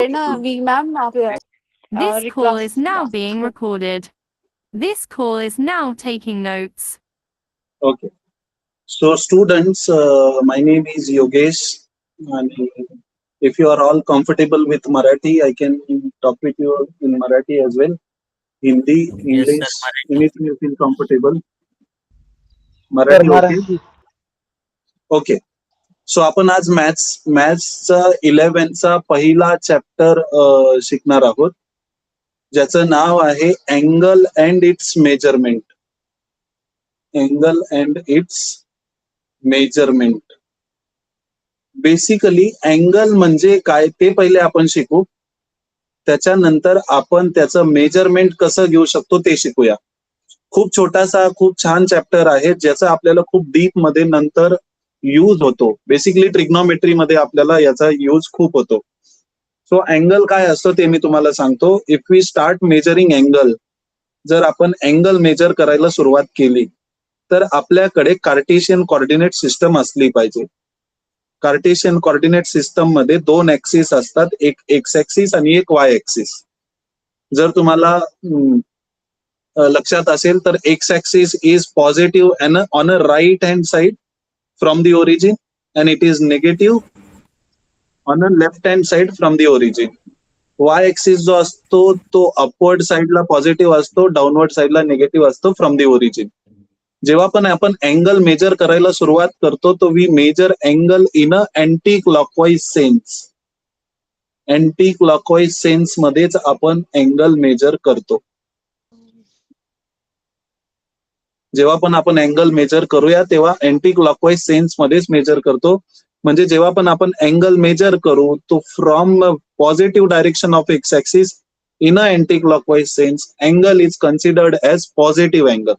This call is now being recorded. This call is now taking notes. Okay. So students, my name is Yogesh, and if you are all comfortable with Marathi, I can talk with you in Marathi as well. Hindi, Yes, English, sir. anything you feel comfortable. तर Marathi, okay? Marathi Okay. So आपण आज मॅथ्सचा 11चा पहिला chapter शिकणार आहोत, ज्याचं नाव आहे angle and it's measurement. Angle and it's measurement. Basically angle म्हणजे काय ते पहिले आपण शिकू, त्याच्यानंतर आपण त्याचं मेजरमेंट कसं घेऊ शकतो ते शिकूया. खूप छोटासा खूप छान चॅप्टर आहे, ज्याचा आपल्याला खूप डीप मध्ये नंतर यूज होतो. बेसिकली ट्रिग्नोमेट्री मध्ये आपल्याला याचा यूज खूप होतो. सो अँगल काय असतं ते मी तुम्हाला सांगतो. If we start measuring angle, जर आपण अँगल मेजर करायला सुरुवात केली तर आपल्याकडे कार्टेशियन कोऑर्डिनेट सिस्टम असली पाहिजे. कार्टेशियन कोऑर्डिनेट सिस्टम मध्ये दोन ऍक्सिस असतात, एक एक्स ऍक्सिस आणि एक वाय ऍक्सिस. जर तुम्हाला लक्षात असेल तर x axis is positive and on a right hand side from the origin and it is negative on a left hand side from the origin. Y axis जो असतो तो अपवर्ड साइडला पॉझिटिव्ह असतो, डाऊनवर्ड साइडला निगेटिव्ह असतो from the origin. जेव्हा पण आपण अँगल मेजर करायला सुरुवात करतो तो we measure angle in a anti clockwise sense. Anti clockwise sense मध्येच आपण अँगल मेजर करतो. जेव्हा पण आपण अँगल मेजर करूया तेव्हा अँटी क्लॉकवाईज सेन्स मध्येच मेजर करतो. म्हणजे जेव्हा पण आपण अँगल मेजर करू तो from positive direction of X axis in a anti clockwise sense angle is considered as positive angle.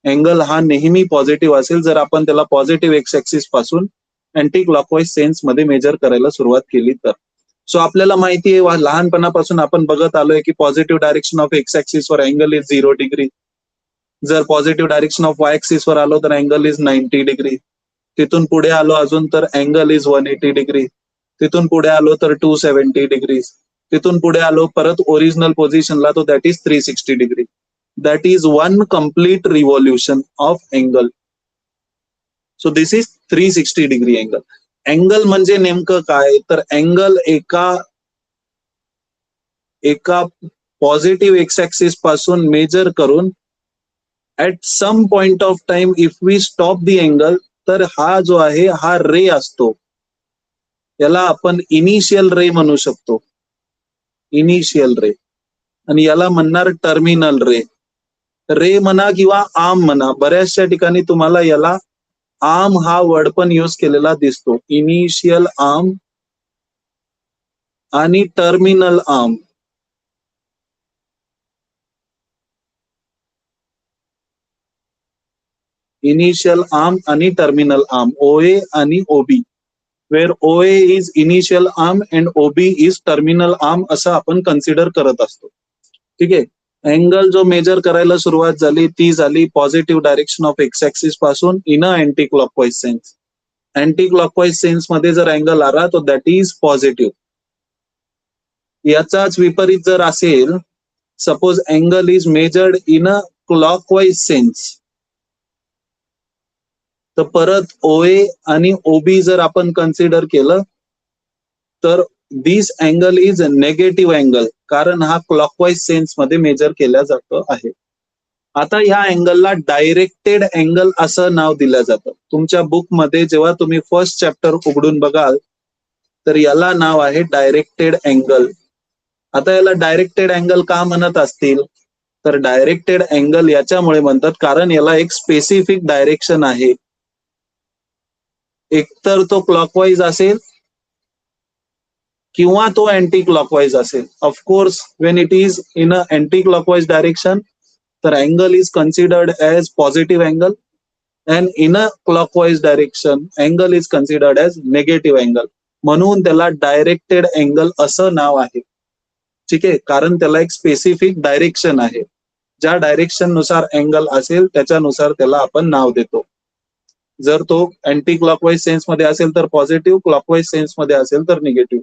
Angle हा नेहमी पॉझिटिव्ह असेल जर आपण त्याला पॉझिटिव्ह एक्स ऍक्सिस पासून अँटी क्लॉकवाईज सेन्स मध्ये मेजर करायला सुरुवात केली तर. सो आपल्याला माहिती आहे लहानपणापासून आपण बघत आलोय की positive direction of X axis वर अँगल इज 0 डिग्री. जर positive direction of Y axis वर आलो तर अँगल इज 90 डिग्री. तिथून पुढे आलो अजून तर अँगल इज 180 डिग्री. तिथून पुढे आलो तर 270 डिग्री. तिथून पुढे आलो परत ओरिजिनल पोझिशनला तो that is 360 degree. That is one complete revolution of angle. So this is 360 degree angle. Angle म्हणजे नेमकं काय तर अँगल एका पॉझिटिव्ह एक्स ऍक्सिस पासून मेजर करून at some point of time if we stop the angle तर हा जो आहे हा रे असतो, याला आपण इनिशियल रे म्हणू शकतो. इनिशियल रे. आणि याला म्हणणार टर्मिनल रे. रे म्हणा किंवा आर्म म्हणा, बऱ्याचशा ठिकाणी तुम्हाला याला आर्म हा वर्ड पण यूज केलेला दिसतो. इनिशियल आर्म आणि टर्मिनल आर्म. इनिशियल आर्म आणि टर्मिनल आर्म, ओए आणि OB. Where OA is initial arm and OB is terminal arm असं आपण कन्सिडर करत असतो. ठीक आहे. अँगल जो मेजर करायला सुरुवात झाली ती झाली positive direction of X axis पासून in a anti clockwise sense. Anti clockwise sense मध्ये जर अँगल आला तो दॅट इज पॉझिटिव्ह. याचाच विपरीत जर असेल, suppose angle is measured in a clockwise sense, तर परत ओए आणि ओबी जर आपण कन्सिडर केलं तर दिस अँगल इज नेगेटिव्ह अँगल, कारण हा क्लॉकवाईज सेन्स मध्ये मेजर केला जातो आहे. आता ह्या अँगलला डायरेक्टेड अँगल असं नाव दिलं जातं. तुमच्या बुकमध्ये जेव्हा तुम्ही फर्स्ट चॅप्टर उघडून बघाल तर याला नाव आहे डायरेक्टेड अँगल. आता याला डायरेक्टेड अँगल का म्हणत असतील तर डायरेक्टेड अँगल याच्यामुळे म्हणतात कारण याला एक स्पेसिफिक डायरेक्शन आहे. एकतर तो क्लॉकवाईज असेल किंवा तो अँटी क्लॉकवाईज असेल. Of course when it is in a anti clockwise direction तर angle is considered as positive angle and in a clockwise direction angle is considered as negative angle. म्हणून त्याला डायरेक्टेड अँगल असं नाव आहे. ठीक आहे. कारण त्याला एक स्पेसिफिक डायरेक्शन आहे. ज्या डायरेक्शन नुसार अँगल असेल त्याच्यानुसार त्याला आपण नाव देतो. जर तो अँटी क्लॉकवाईज सेन्स मध्ये असेल तर पॉझिटिव्ह, क्लॉकवाईज सेन्स मध्ये असेल तर निगेटिव्ह.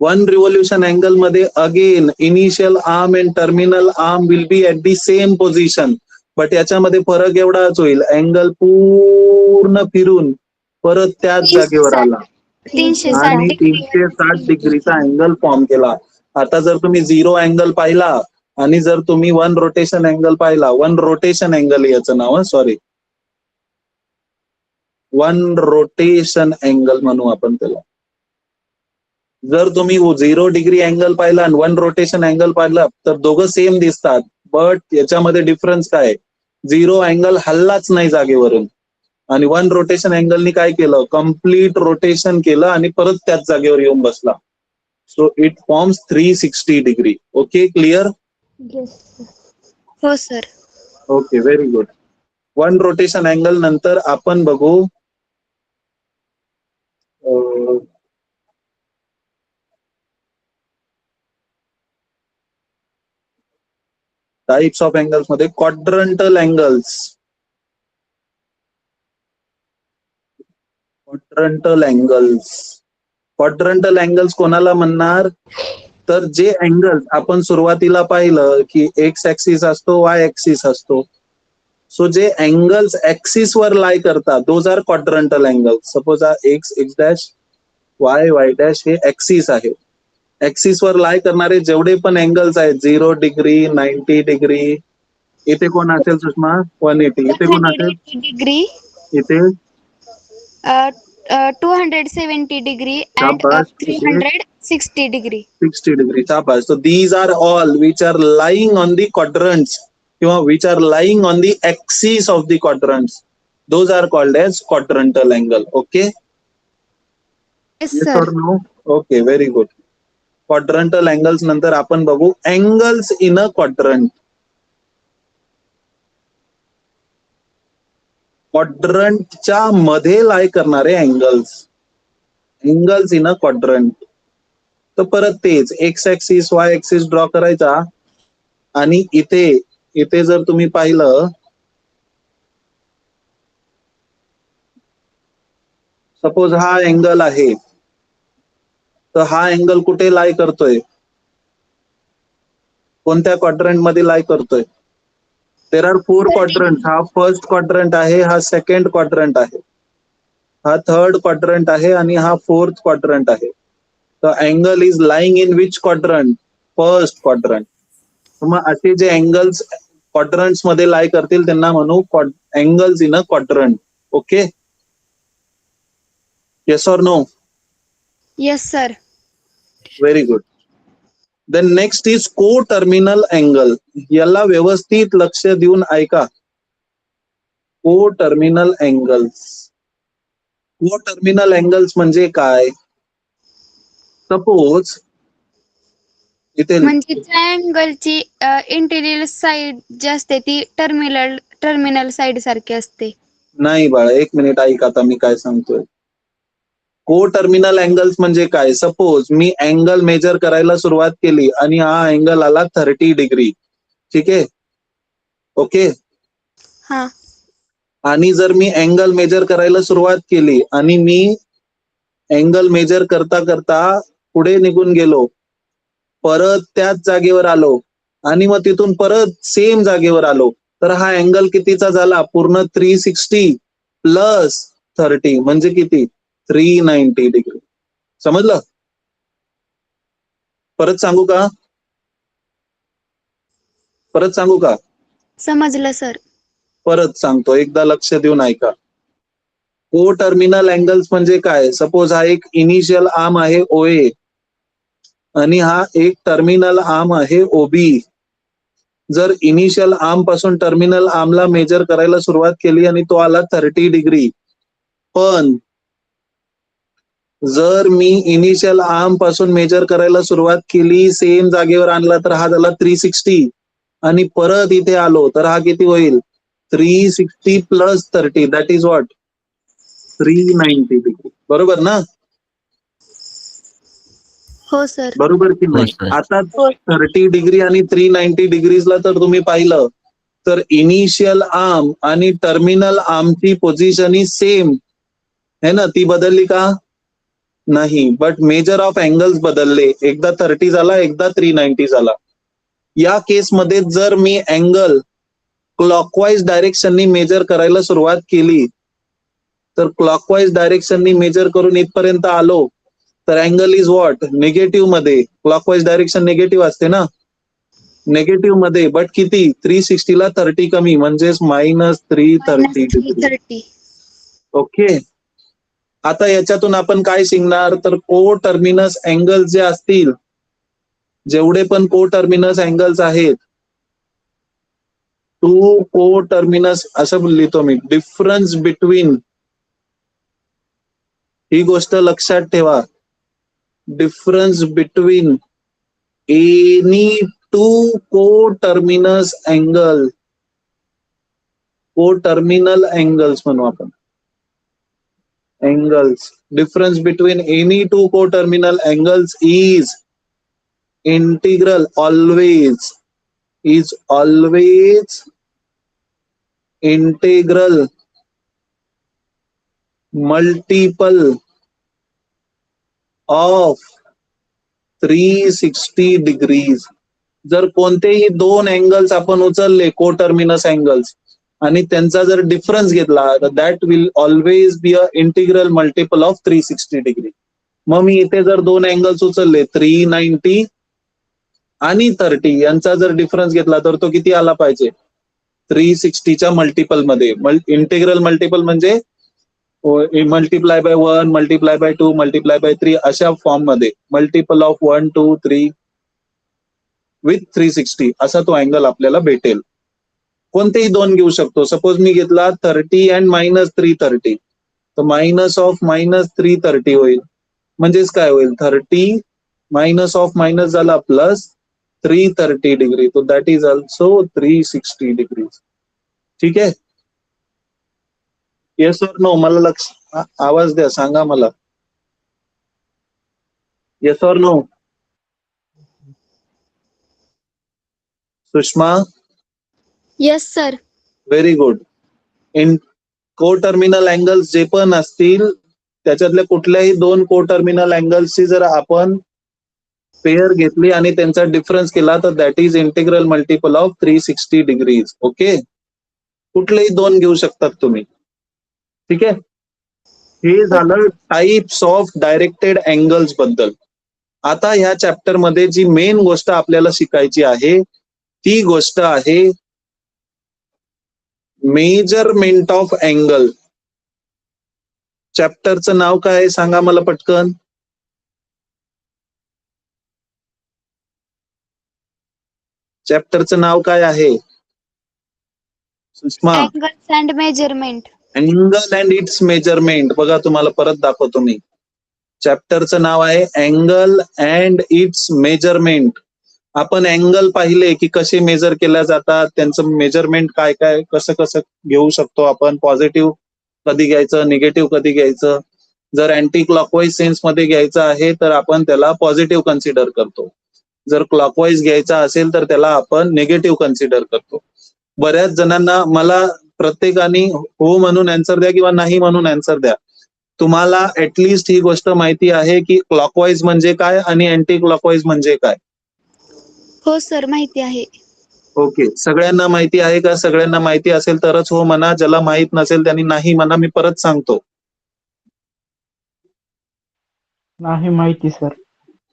वन रिव्होल्युशन अँगल मध्ये again initial arm and terminal arm will be at the same position. But याच्यामध्ये फरक एवढाच होईल, अँगल पूर्ण फिरून परत त्याच जागेवर आला 360 आणि डिग्री 360 डिग्रीचा अँगल फॉर्म केला. आता जर तुम्ही 0 अँगल पाहिला आणि जर तुम्ही वन रोटेशन अँगल पाहिला, वन रोटेशन अँगल याचं नाव, सॉरी वन रोटेशन अँगल म्हणू आपण त्याला. जर तुम्ही 0 डिग्री अँगल पाहिला आणि वन रोटेशन अँगल पाहिला तर दोघं सेम दिसतात. बट याच्यामध्ये डिफरन्स काय, 0 अँगल हल्लाच नाही जागेवरून आणि वन रोटेशन अँगलनी काय केलं, कम्प्लीट रोटेशन केलं आणि परत त्याच जागेवर येऊन बसला. So it forms 360 degree. Okay, clear? हो sir. Okay, very good. One rotation angle नंतर आपण बघू टाइप्स ऑफ अँगल्स मध्ये quadrantal angles. Quadrantal angles, quadrantal angles कोणाला म्हणणार, तर जे अँगल्स आपण सुरुवातीला पाहिलं की एक्स ऍक्सिस असतो, वाय ऍक्सिस असतो. सो जे अँगल्स ऍक्सिस वर लाय करतात those are quadrantal angles. Suppose हा X X dash, Y Y dash हे ऍक्सिस आहे. ऍक्सिस वर लाय करणारे जेवढे पण अँगल्स आहेत 0 डिग्री, 90 डिग्री, इथे कोण असेल सुषमा, 180, इथे कोण असेल, 180 डिग्री, इथे 270 डिग्री and शाबास, इथे 360 degree. 60 degree. So these are all which are lying on the quadrants, which are lying on the axis of the quadrants. Those are called as quadrantal angle. Okay? Yes Yes sir. or no? Okay, very good. Quadrantal angles नंतर आपण बघू angles in a quadrant. क्वाड्रंटच्या मध्ये लाय करणारे angles, angles in a quadrant. तर परत तेच x axis Y axis draw करायचा आणि इथे इथे जर तुम्ही पाहिलं, सपोज हा अँगल आहे, तर हा अँगल कुठे लाय करतोय, कोणत्या क्वाड्रंट मध्ये लाय करतोय. There are 4 quadrant. हा फर्स्ट क्वाड्रंट आहे, हा सेकंड क्वाड्रंट आहे, हा थर्ड क्वाड्रंट आहे आणि हा फोर्थ क्वाड्रंट आहे. The angle is lying in which quadrant? First quadrant. मग असे जे अँगल्स क्वाड्रंट्स मध्ये लाय करतील त्यांना म्हणू angles in a quadrant. Okay, yes or no? Yes sir. Very good. Then next is coterminal angle. याला व्यवस्थित लक्ष देऊन ऐका. Coterminal angles, coterminal angles म्हणजे काय, सपोज इथे म्हणजे ट्रायंगलची इंटेरियर साइड जी असते ती टर्मिनल साइड सारखी असते. नाही बाळा, एक मिनिट ऐक, आता मी काय सांगतोय. को टर्मिनल अँगल्स म्हणजे काय, सपोज मी अँगल मेजर करायला सुरुवात केली आणि हा अँगल आला 30 डिग्री. ठीक आहे, ओके. हा. आणि जर मी अँगल मेजर करायला सुरुवात केली आणि मी अँगल मेजर करता करता पुढे निघून गेलो, परत त्याच जागेवर आलो आणि मग तिथून परत सेम जागेवर आलो, तर हा अँगल कितीचा झाला, पूर्ण 360 प्लस 30 म्हणजे किती, 390 डिग्री. समजलं? परत सांगू का, परत सांगू का? समजलं सर. परत सांगतो, एकदा लक्ष देऊन ऐका. को टर्मिनल अँगल्स म्हणजे काय, सपोज हा एक इनिशियल आर्म आहे OA आणि हा एक टर्मिनल आर्म आहे OB. जर इनिशियल आर्म पासून टर्मिनल आर्मला मेजर करायला सुरुवात केली आणि तो आला 30 डिग्री, पण जर मी इनिशियल आर्म पासून मेजर करायला सुरुवात केली, सेम जागेवर आणला तर हा झाला 360 आणि परत इथे आलो तर हा किती होईल, 360 plus 30, that is what, 390 degree. बरोबर ना? हो सर. बरोबर की नाही? आता 30 डिग्री आणि 390 डिग्रीजला तर तुम्ही पाहिलं तर इनिशियल आर्म आणि टर्मिनल आर्मची पोझिशन ही सेम आहे ना, ती बदलली का? नाही, बट मेजर ऑफ अँगल्स बदलले. एकदा 30 झाला, एकदा 390 झाला. या केसमध्ये जर मी अँगल क्लॉकवाईज डायरेक्शननी मेजर करायला सुरुवात केली, तर क्लॉकवाईज डायरेक्शननी मेजर करून इथपर्यंत आलो, तर अँगल इज व्हॉट? निगेटिव्ह मध्ये. क्लॉकवाईज डायरेक्शन निगेटिव्ह असते ना, निगेटिव्ह मध्ये. बट किती? 360 ला 30 कमी, म्हणजेच -330 डिग्री. -330. ओके. आता याच्यातून आपण काय शिकणार? तर को टर्मिनस अँगल जे असतील, जेवढे पण को टर्मिनस अँगल्स आहेत, टू को टर्मिनस असं लिहितो मी. डिफरन्स बिटवीन, ही गोष्ट लक्षात ठेवा, डिफरन्स बिटवीन एनी टू को टर्मिनस अँगल, को टर्मिनल अँगल्स म्हणू आपण, angles. Difference between any two coterminal angles is integral, always integral multiple of 360 degrees. जर कोणतेही दोन अँगल्स आपण उचलले, कोटर्मिनस अँगल्स, आणि त्यांचा जर डिफरन्स घेतला, तर that will always be a integral multiple of 360 degree. मग मी इथे जर दोन अँगल्स उचलले, 390 आणि 30, यांचा जर डिफरन्स घेतला, तर तो किती आला पाहिजे? 360च्या मल्टिपल मध्ये. इंटिग्रल मल्टिपल म्हणजे multiply by 1, multiply by 2, multiply by 3 अशा फॉर्म मध्ये. मल्टिपल ऑफ 1, 2, 3 विथ 360 असा तो अँगल आपल्याला भेटेल. कोणतेही दोन घेऊ शकतो. सपोज मी घेतला 30 अँड -330, तर मायनस ऑफ -330 होईल. म्हणजेच काय होईल? 30 मायनस ऑफ मायनस झाला प्लस 330 डिग्री. तो दॅट इज ऑल्सो 360 डिग्री. ठीक आहे. येस और नो? मला लक्ष, आवाज द्या, सांगा मला. येस और no? Sushma? Yes sir. Very good. In coterminal angles जे पण असतील, त्याच्यातल्या कुठल्याही दोन कोटर्मिनल अँगल्सची जर आपण पेअर घेतली आणि त्यांचा डिफरन्स केला, तर that is integral multiple of 360 degrees. Okay. कुठलेही दोन घेऊ शकतात तुम्ही. ठीक आहे. हे झालं टाइप्स ऑफ डायरेक्टेड अँगल्स बद्दल. आता ह्या चॅप्टर मध्ये जी मेन गोष्ट आपल्याला शिकायची आहे, ती गोष्ट आहे मेजरमेंट ऑफ अँगल. चॅप्टरचं नाव काय आहे सांगा मला पटकन. चॅप्टरचं नाव काय आहे Sushma? Angles and measurement. Angle and it's measurement. बघा, तुम्हाला परत दाखवतो मी. चॅप्टरचं नाव आहे अँगल अँड इट्स मेजरमेंट. आपण अँगल पाहिले की कसे मेजर केल्या जातात, त्यांचं मेजरमेंट काय काय, कसं कसं घेऊ शकतो आपण. पॉझिटिव्ह कधी घ्यायचं, निगेटिव्ह कधी घ्यायचं. जर अँटी क्लॉकवाईज सेन्स मध्ये घ्यायचं आहे, तर आपण त्याला पॉझिटिव्ह कन्सिडर करतो. जर क्लॉकवाईज घ्यायचा असेल, तर त्याला आपण निगेटिव्ह कन्सिडर करतो. बऱ्याच जणांना, मला प्रत्येकाने हो म्हणून आन्सर द्या किंवा नाही म्हणून आन्सर द्या. तुम्हाला ऍटलिस्ट ही गोष्ट माहिती आहे की क्लॉकवाईज म्हणजे काय आणि अँटी क्लॉकवाईज म्हणजे काय? हो सर, माहिती आहे. ओके. सगळ्यांना माहिती आहे का? सगळ्यांना माहिती असेल तरच हो म्हणा. ज्याला माहित नसेल त्यांनी नाही म्हणा. मी परत सांगतो. नाही माहिती सर.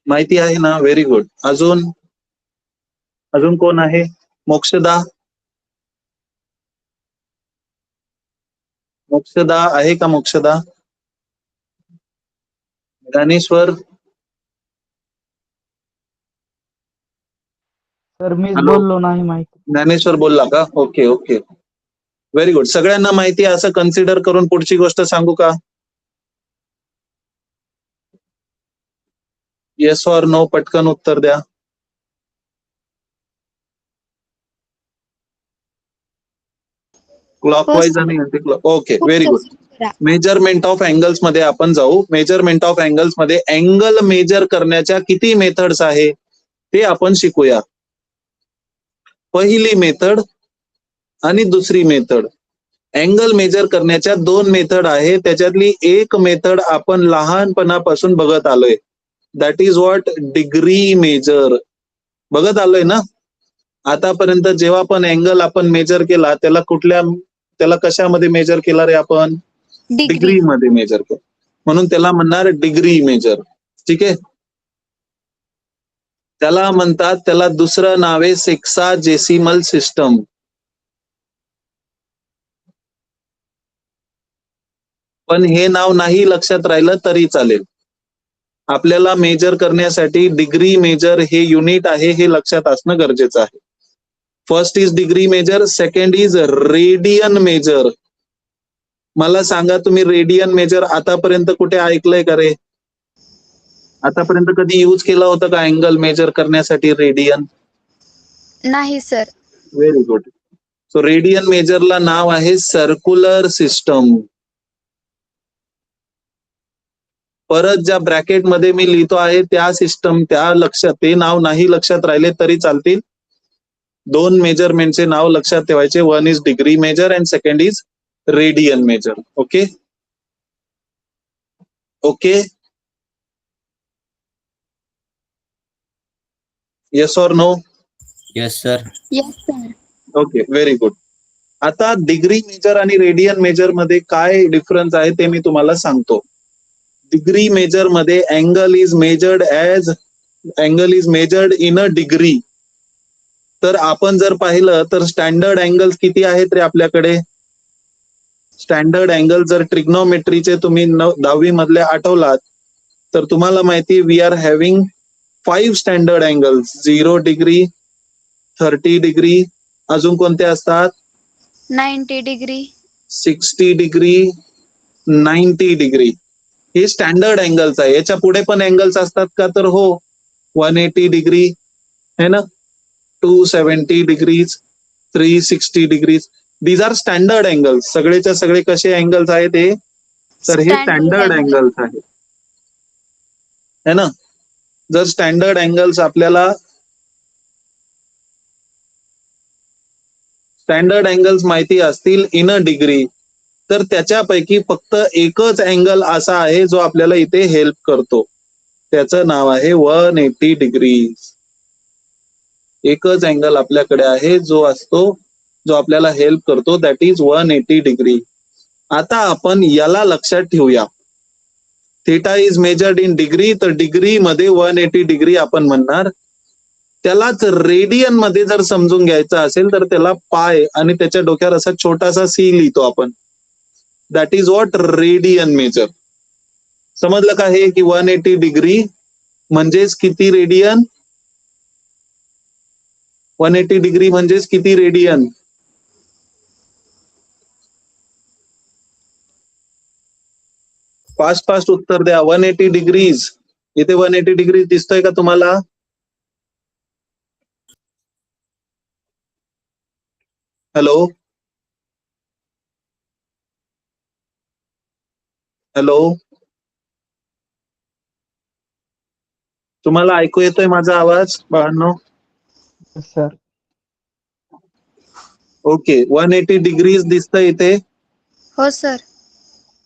माहिती आहे ना? Very good. अजून अजून कोण आहे? मोक्षदा? मोक्षदा आहे का? मोक्षदा? ज्ञानेश्वर? सर मीच हॅलो? बोललो नाही माहिती. ज्ञानेश्वर बोलला का? Okay okay, very good. सगळ्यांना माहिती आहे असं कन्सिडर करून पुढची गोष्ट सांगू का? Yes or no? पटकन उत्तर द्या. क्लॉकवाईज आणि anti clock. Okay, very good. Measurement of angles मध्ये आपण जाऊ. मेजरमेंट ऑफ अँगल्स मध्ये अँगल मेजर करण्याच्या किती मेथड्स आहे ते आपण शिकूया. पहिली मेथड आणि दुसरी मेथड. अँगल मेजर करण्याच्या 2 मेथड आहे. त्याच्यातली एक मेथड आपण लहानपणापासून बघत आलोय. That is what degree measure. बघत आलोय ना आतापर्यंत. जेव्हा पण अँगल आपण मेजर केला त्याला कशामध्ये मेजर केला रे आपण? डिग्री. डिग्री मध्ये मेजर केलं. म्हणून त्याला म्हणणार डिग्री मेजर. ठीक आहे. त्याला म्हणतात, त्याला दुसरं नाव आहे सेक्साजेसिमल सिस्टम. पण हे नाव नाही लक्षात राहिलं तरी चालेल. आपल्याला मेजर करण्यासाठी डिग्री मेजर हे युनिट आहे हे लक्षात असणं गरजेचं आहे. First is degree measure, second is radian measure. मला सांगा तुम्ही रेडियन मेजर आतापर्यंत कुठे ऐकलंय का रे? आतापर्यंत कधी यूज केला होता का अँगल मेजर करण्यासाठी रेडियन? नाही sir. Very good. So radian मेजरला नाव आहे सर्क्युलर सिस्टम. परत ज्या ब्रॅकेट मध्ये मी लिहितो आहे त्या सिस्टम ते नाव नाही लक्षात राहिले तरी चालतील. 2 मेजरमेंटचे नाव लक्षात ठेवायचे. One is degree measure and second is radian measure. Okay okay. Yes or no? Yes sir. Yes sir. Okay very good. आता डिग्री मेजर आणि रेडियन मेजर मध्ये काय डिफरन्स आहे ते मी तुम्हाला सांगतो. डिग्री मेजर मध्ये angle is measured in a degree. तर आपण जर पाहिलं तर स्टँडर्ड अँगल किती आहेत रे आपल्याकडे? स्टँडर्ड अँगल जर ट्रिग्नोमेट्रीचे तुम्ही 10वी मधले आठवलात तर तुम्हाला माहिती we are having 5 standard angles. 0 degree, 30 degree, अजून कोणते असतात? 90 डिग्री, 60 डिग्री, 90 डिग्री. हे स्टँडर्ड अँगल्स आहे. याच्या पुढे पण अँगल्स असतात का? तर हो. 180 डिग्री है ना, 270 degrees, 360 degrees. These are standard angles. सगळेच्या सगळे कसे अँगल्स आहेत हे? तर हे स्टँडर्ड अँगल्स आहेत है ना. जर स्टँडर्ड अँगल्स माहिती असतील इन अ डिग्री तर त्याच्यापैकी फक्त एकच अँगल असा आहे जो आपल्याला इथे हेल्प करतो. त्याचं नाव आहे 180 डिग्री. एकच अँगल आपल्याकडे आहे जो आपल्याला हेल्प करतो. That is 180 degree. आता आपण याला लक्षात ठेवूया. Theta is measured in degree, तर डिग्री मध्ये 180 डिग्री आपण म्हणणार. त्यालाच रेडियन मध्ये जर समजून घ्यायचं असेल तर त्याला पाय आणि त्याच्या डोक्यावर असा छोटासा सी लिहितो आपण. That is what radian major. समजलं का हे की 180 डिग्री म्हणजेच किती रेडियन? 180 डिग्री म्हणजेच किती रेडियन? फास्ट उत्तर द्या. 180 डिग्रीज. इथे 180 डिग्री दिसतोय का तुम्हाला? हॅलो हॅलो, तुम्हाला ऐकू येतोय माझा आवाज बाळांनो? सर. ओके. 180 डिग्रीज दिसतंय इथे. हो सर.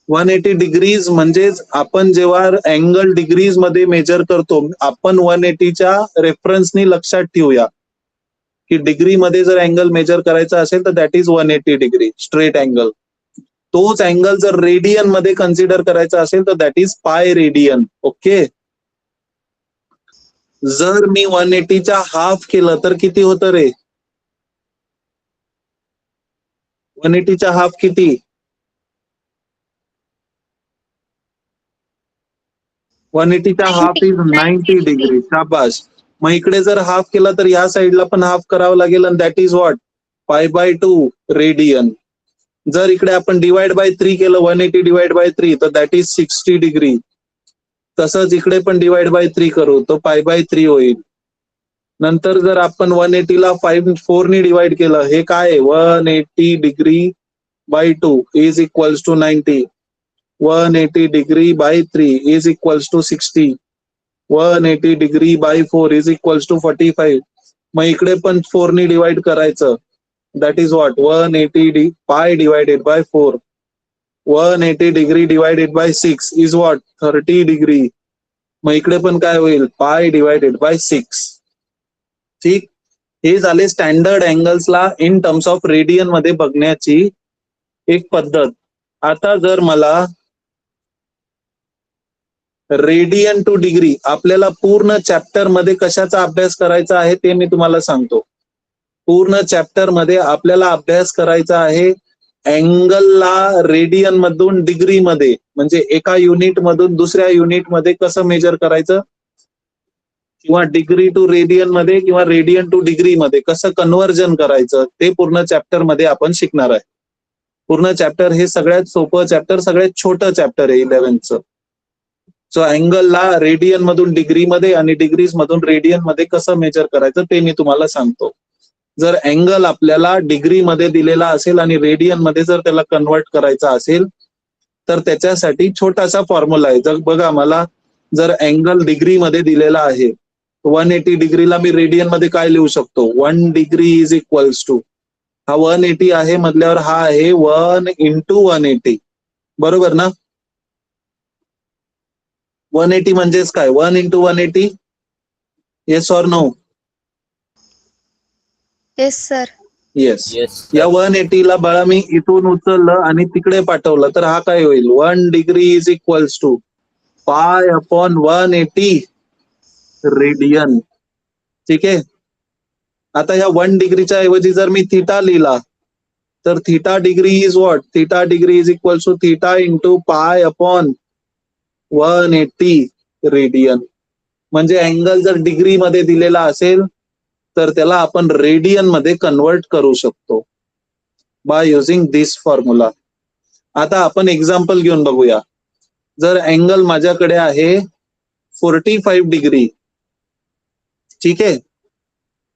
180 डिग्रीज म्हणजेच आपण जेव्हा अँगल डिग्रीज मध्ये मेजर करतो आपण 180च्या रेफरन्सनी लक्षात ठेवूया की डिग्री मध्ये जर अँगल मेजर करायचा असेल तर that is 180 degree straight angle. तोच अँगल जर रेडियन मध्ये कन्सिडर करायचा असेल तर that is pi radian. Okay. जर मी 180च्या हाफ केलं तर किती होतं रे? 180च्या हाफ किती? 180च्या हाफ इज 90 डिग्री. शाबास. मग इकडे जर हाफ केला तर या साईडला पण हाफ करावं लागेल आणि दॅट इज व्हॉट? π/2 रेडियन. जर इकडे आपण डिवाइड बाय 3 केलं 180 डिवाइड बाय 3 तर दॅट इज 60 डिग्री. तसंच इकडे पण डिवाइड बाय 3 करू तो π/3 होईल. नंतर जर आपण 180ला 4 ने डिवाइड केलं हे काय? 180 degree by 2 is equals to 90. 180 degree by 3 is equals to 60. 180 degree by 4 is equals to 45. मग इकडे पण 4 ने डिवाइड करायचं that is what 180 pi divided by 4. 180 degree divided by 6 is what 30 degree. मग इकडे पण काय होईल पाय डिवायडेड बाय 6. ठीक, हे झाले स्टँडर्ड अँगल्सला इन टर्म्स ऑफ रेडियन मध्ये बघण्याची एक पद्धत. आता जर मला रेडियन टू डिग्री, आपल्याला पूर्ण चॅप्टर मध्ये कशाचा अभ्यास करायचा आहे ते मी तुम्हाला सांगतो. पूर्ण चॅप्टर मध्ये आपल्याला अभ्यास करायचा आहे अँगलला रेडियन मधून डिग्री मध्ये, म्हणजे एका युनिट मधून दुसऱ्या युनिट मध्ये कसं मेजर करायचं, किंवा डिग्री टू रेडियन मध्ये किंवा रेडियन टू डिग्री मध्ये कसं कन्व्हर्जन करायचं, ते पूर्ण चॅप्टर मध्ये आपण शिकणार आहे. पूर्ण चॅप्टर हे सगळ्यात सोपं चॅप्टर, सगळ्यात छोटं चॅप्टर आहे 11th. सो अँगलला रेडियन मधून डिग्री मध्ये आणि डिग्रीज मधून रेडियन मध्ये कसं मेजर करायचं ते मी तुम्हाला सांगतो. जर अँगल आपल्याला डिग्री मध्ये दिलेला असेल आणि रेडियन मध्ये जर त्याला कन्वर्ट करायचा असेल तर त्याच्यासाठी छोटासा फॉर्म्युला आहे. जर बघा, मला जर अँगल डिग्री मध्ये दिलेला आहे 180 डिग्रीला मी रेडियन मध्ये काय लिहू शकतो, 1 डिग्री इज इक्वल्स टू, हा 180 आहे म्हटल्यावर हा आहे 1 इंटू 180, बरोबर ना. 180 म्हणजेच काय 1 into 180, yes or no. Yes sir. Yes. Yes. या 180 ला बाळा मी इथून उचललं आणि तिकडे पाठवलं तर हा काय होईल 1 degree is equals to pi upon 180 radian. ठीक आहे. आता ह्या 1 डिग्रीच्या ऐवजी जर मी थिटा लिहिला तर theta degree is what, theta degree is equals to theta into pi upon 180 radian. म्हणजे अँगल जर डिग्री मध्ये दिलेला असेल तर त्याला आपण रेडियन मध्ये कन्वर्ट करू शकतो बाय युजिंग दिस फॉर्म्युला. आता आपण एक्झाम्पल घेऊन बघूया. जर अँगल माझ्याकडे आहे 45 डिग्री, ठीक आहे.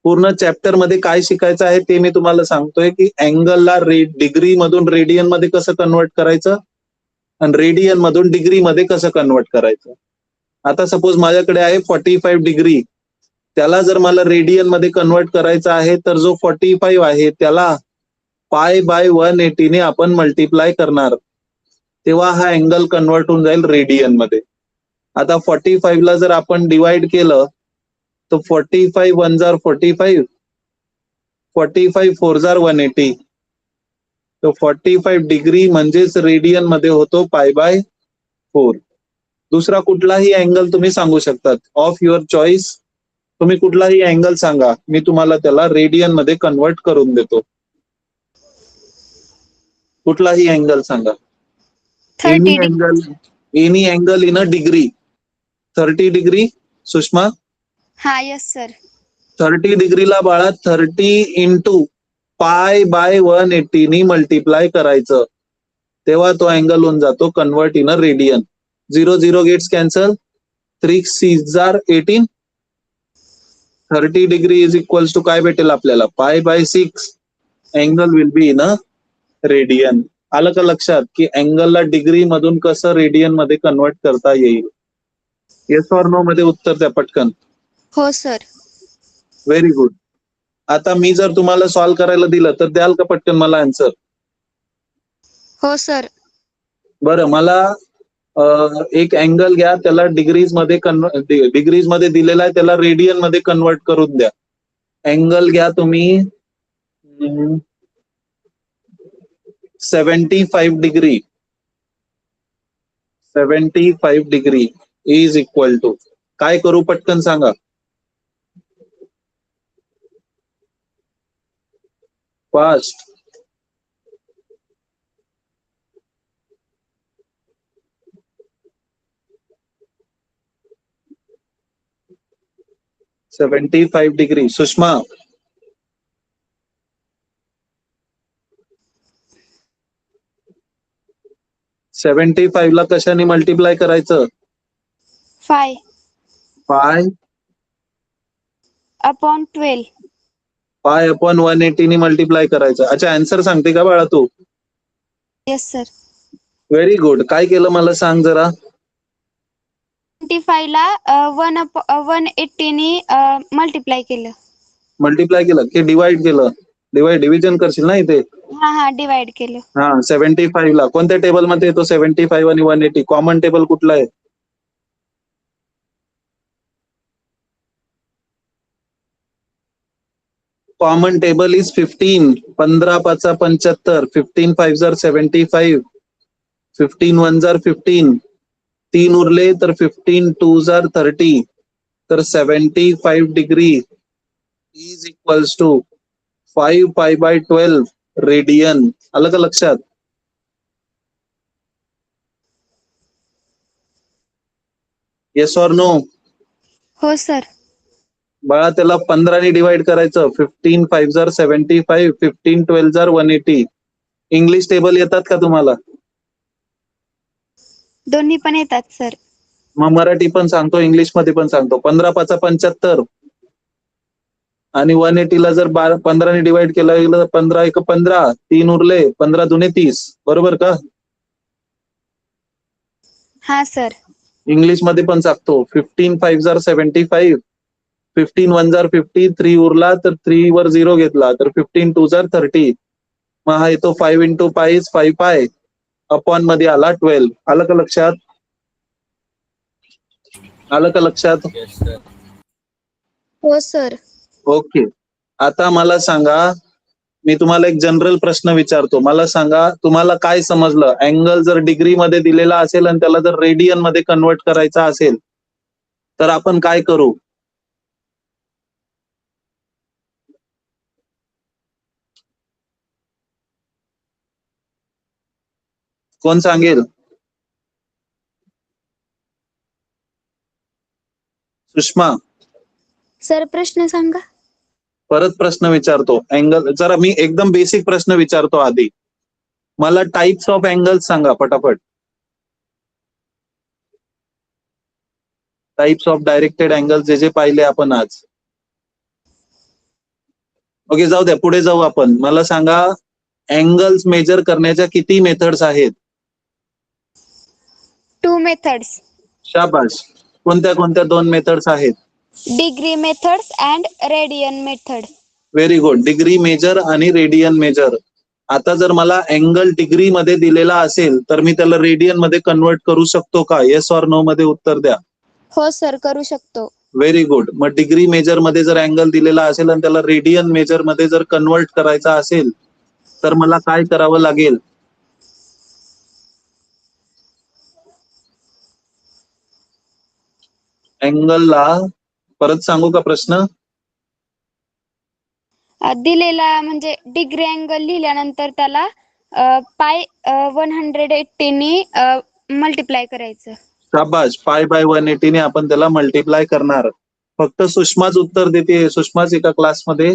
पूर्ण चॅप्टर मध्ये काय शिकायचं आहे ते मी तुम्हाला सांगतोय की अँगलला डिग्री मधून रेडियन मध्ये कसं कन्वर्ट करायचं आणि रेडियन मधून डिग्री मध्ये कसं कन्वर्ट करायचं. आता सपोज माझ्याकडे आहे 45 डिग्री, त्याला जर मला रेडियन मध्ये कन्वर्ट करायचं आहे तर जो 45 आहे त्याला पाय बाय 180 ने आपण मल्टिप्लाय करणार, तेव्हा हा अँगल कन्वर्ट होऊन जाईल रेडियन मध्ये. आता 45 ला जर आपण डिवाइड केलं तर 45 1 जार 45, 45 4 जार 180, तर 45 डिग्री म्हणजेच रेडियन मध्ये होतो पाय बाय 4. दुसरा कुठलाही अँगल तुम्ही सांगू शकतात ऑफ युअर चॉईस. तुम्ही कुठलाही अँगल सांगा, मी तुम्हाला त्याला रेडियन मध्ये कन्वर्ट करून देतो. कुठलाही अँगल सांगा. 30 any angle in a degree. 30 degree Sushma. हा येस सर. 30 डिग्रीला बाळा 30 इंटू पाय बाय 180 नी मल्टिप्लाय करायचं, तेव्हा तो अँगल होऊन जातो convert in a radian. 0 0 gets cancel, 3 6 जार 18. 30 डिग्री इज इक्वल्स टू काय भेटेल आपल्याला pi by 6. Angle will be in a radian. आलं का लक्षात की अँगलला डिग्री मधून कसं रेडियन मध्ये कन्वर्ट करता येईल. येस ऑर नो मध्ये उत्तर द्या पटकन. हो सर. Very good. आता मी जर तुम्हाला सॉल्व्ह करायला दिलं तर द्याल का पटकन मला आन्सर. हो सर. बरं, मला एक अँगल घ्या, त्याला डिग्रीज मध्ये दिलेला आहे, त्याला रेडियन मध्ये कन्वर्ट करून द्या. अँगल घ्या तुम्ही 75 degree. 75 degree is equal to काय करू पटकन सांगा. फास्ट. $75 डिग्री. सुषमा. $75 ला कशाने मल्टिप्लाय करायचं. 5 पाय अपॉन 12. पाय अपॉन 180 ने मल्टिप्लाय करायचं. अच्छा, आन्सर सांगते का बाळा तू. Yes sir. Very good. काय केलं मला सांग जरा. 25 ला 180 ने मल्टिप्लाय केलं. मल्टिप्लाय केलं की डिवाइड केलं. डिव्हिजन करशील ना इथे. हा डिवाइड केलं. हा 75 ला कोणत्या टेबल मध्ये येतो 75 आणि 180? कॉमन टेबल कुठला आहे? Common table is 15. 15 पाचा 75, 15 5 जार 75, 15 1 जार 15, 3 उरले तर 15 2 जार 30, तर 75 degree is equals to 5 pi by 12 radian. आलं का लक्षात? Yes or no? हो सर. बाळा त्याला 15 ने डिवाइड करायचं. 15 5 जार 75, 15 12 जार 180. इंग्लिश टेबल येतात का तुम्हाला? दोन्ही पण येतात सर. मग मराठी पण सांगतो, इंग्लिश मध्ये पण सांगतो. 15 पाचा 75 आणि 180 ला जर 15 ने डिवाइड केलं गेलं 15 1 15, 3 उरले, 15 दुने 30. बरोबर का? हा सर. इंग्लिश मध्ये पण सांगतो. 15 5 जार 75, 15 1 जार 50, 3 उरला तर 3 वर 0 घेतला तर 15 2 जार 30. मग हा येतो 5 into pi is 5 pi upon मध्ये आला 12. आलं का लक्षात? आलं का लक्षात? हो सर. ओके. आता मला सांगा, मी तुम्हाला एक जनरल प्रश्न विचारतो. मला सांगा तुम्हाला काय समजलं? अँगल जर डिग्री मध्ये दिलेला असेल आणि त्याला जर रेडियन मध्ये कन्वर्ट करायचा असेल तर आपण काय करू? कोण सांगेल? सुषमा. सर प्रश्न सांगा. परत प्रश्न विचारतो. अँगल जरा मी एकदम बेसिक प्रश्न विचारतो आधी. मला टाइप्स ऑफ अँगल्स सांगा पटापट. टाइप्स ऑफ डायरेक्टेड अँगल्स जे जे पाहिले आपण आज. ओके जाऊ द्या, पुढे जाऊ आपण. मला सांगा अँगल्स मेजर करण्याच्या किती मेथड्स आहेत? 2 मेथड्स. शाबाश. कोणत्या कोणत्या 2 मेथड्स आहेत? Degree methods and radian method. Very good. Degree measure आणि रेडियन मेजर. आता जर मला अँगल डिग्री मध्ये दिलेला असेल तर मी त्याला रेडियन मध्ये कन्वर्ट करू शकतो का? येस ऑर नो मध्ये उत्तर द्या. हो सर करू शकतो. Very good. मग डिग्री मेजर मध्ये जर अँगल दिलेला असेल आणि त्याला रेडियन मेजर मध्ये जर कन्वर्ट करायचा असेल तर मला काय करावं लागेल? अँगलला परत सांगू का प्रश्न? दिलेला म्हणजे डिग्री अँगल लिहिल्यानंतर त्याला पाय 180 ने मल्टिप्लाय करायचं. शाबाश. पाय बाय 180 ने आपण त्याला मल्टिप्लाय करणार. फक्त सुषमाच उत्तर देते. सुषमाच एका क्लासमध्ये.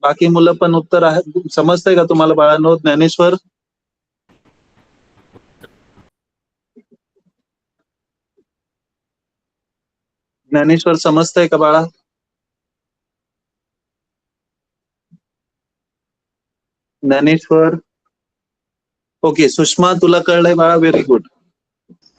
बाकी मुलं पण उत्तर आहे. समजतंय का तुम्हाला बाळांनो? ज्ञानेश्वर. ज्ञानेश्वर समजतंय का बाळा? ज्ञानेश्वर. ओके. सुषमा तुला कळलंय बाळा? Very good.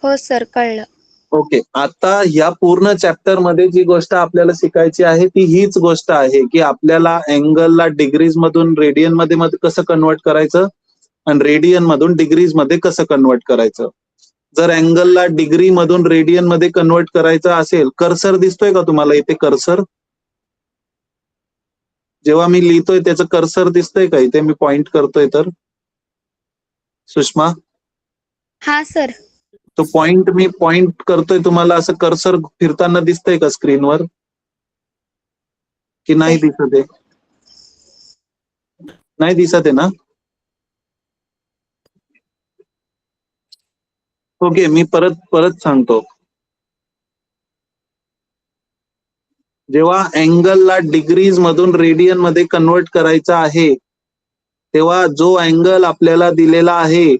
हो सर कळलं. ओके. आता या पूर्ण चॅप्टर मध्ये जी गोष्ट आपल्याला शिकायची आहे ती हीच गोष्ट आहे की आपल्याला अँगलला डिग्रीज मधून रेडियन मध्ये कसं कन्वर्ट करायचं आणि रेडियन मधून डिग्रीज मध्ये कसं कन्वर्ट करायचं. जर अँगलला डिग्री मधून रेडियन मध्ये कन्वर्ट करायचं असेल, कर्सर दिसतोय का तुम्हाला इथे? कर्सर जेव्हा मी लिहितोय त्याचं कर्सर दिसतंय का इथे? मी पॉइंट करतोय तर. सुषमा. हा सर. तो पॉइंट मी पॉइंट करतोय तुम्हाला असं कर्सर फिरताना दिसतंय का स्क्रीनवर की नाही दिसत आहे? नाही दिसत आहे ना? ओके. मी परत सांगतो. जेव्हा अँगलला डिग्रीज मधून रेडियन मध्ये कन्वर्ट करायचा आहे तेव्हा जो अँगल आपल्याला दिलेला आहे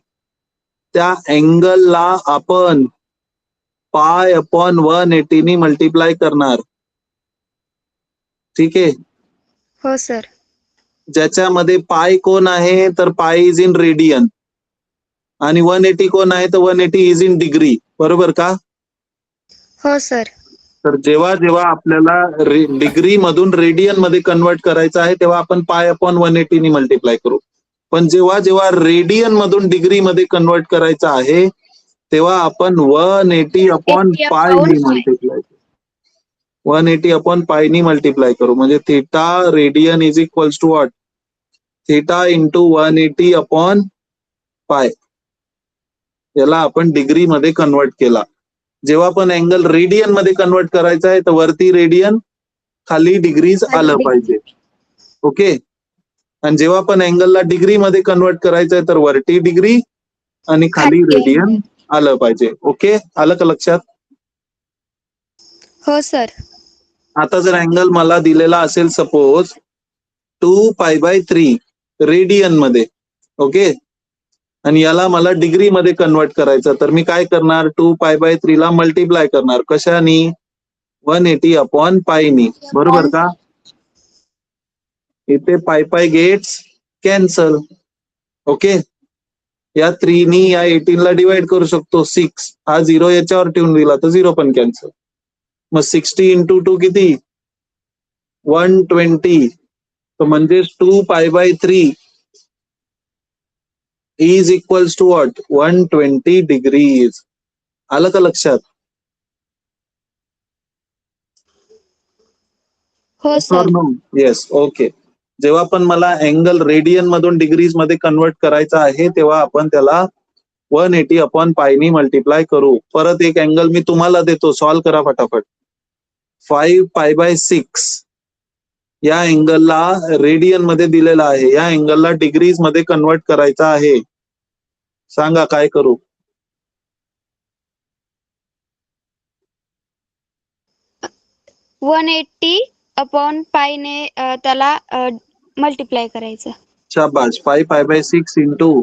त्या अँगलला आपण पाय अपॉन 180 ने मल्टिप्लाय करणार. ठीक आहे. हो सर. ज्याच्यामध्ये पाय कोण आहे तर पाय इज इन रेडियन आणि 180 कोण आहे तर 180 इज इन डिग्री. बरोबर का? हो सर. तर जेव्हा जेव्हा आपल्याला डिग्री मधून रेडियन मध्ये कन्वर्ट करायचं आहे तेव्हा आपण पाय अपॉन 180 ने मल्टिप्लाय करू. पण जेव्हा जेव्हा रेडियन मधून डिग्री मध्ये कन्वर्ट करायचं आहे तेव्हा आपण 180 अपॉन पाय ने मल्टिप्लाय करू. 180 अपॉन पाय ने मल्टिप्लाय करू म्हणजे theta radian is equals to what? Theta into 180 upon pi. याला आपण डिग्री मध्ये कन्वर्ट केला. जेव्हा पण अँगल रेडियन मध्ये कन्वर्ट करायचा आहे तर वरती रेडियन खाली डिग्रीज आलं पाहिजे. ओके. आणि जेव्हा पण अँगलला डिग्री मध्ये कन्वर्ट करायचं आहे तर वरती डिग्री आणि खाली रेडियन आलं पाहिजे. ओके, आलं का लक्षात? हो सर. आता जर अँगल मला दिलेला असेल सपोज 2π/3 रेडियन मध्ये, ओके, आणि याला मला डिग्री मध्ये कन्वर्ट करायचं तर मी काय करणार? 2π/3 ला मल्टिप्लाय करणार. कशानी? 180 अपॉन पायनी. बरोबर का? इथे पाय गेट्स कॅन्सल. ओके. या 3 नी या 18 ला डिवाइड करू शकतो. 6 हा 0 याच्यावर ठेवून दिला तर 0 पण कॅन्सल. मग 60 इंटू 2 किती? 120. तर म्हणजे 2π/3 is equals to what? 120 degrees. आलं का लक्षात? हो सर. येस. ओके. जेव्हा पण मला अँगल रेडियन मधून डिग्रीज मध्ये कन्वर्ट करायचा आहे तेव्हा आपण त्याला 180 अपॉन पायनी मल्टिप्लाय करू. परत एक अँगल मी तुम्हाला देतो, सॉल्व्ह करा फटाफट. 5π/6 या अँगलला रेडियन मध्ये दिलेला आहे. या अँगलला डिग्रीज मध्ये कन्वर्ट करायचा आहे. सांगा काय करू? - 180 अपॉन पाय ने त्याला मल्टिप्लाय करायचं. शाबाश. 5π/6 इंटू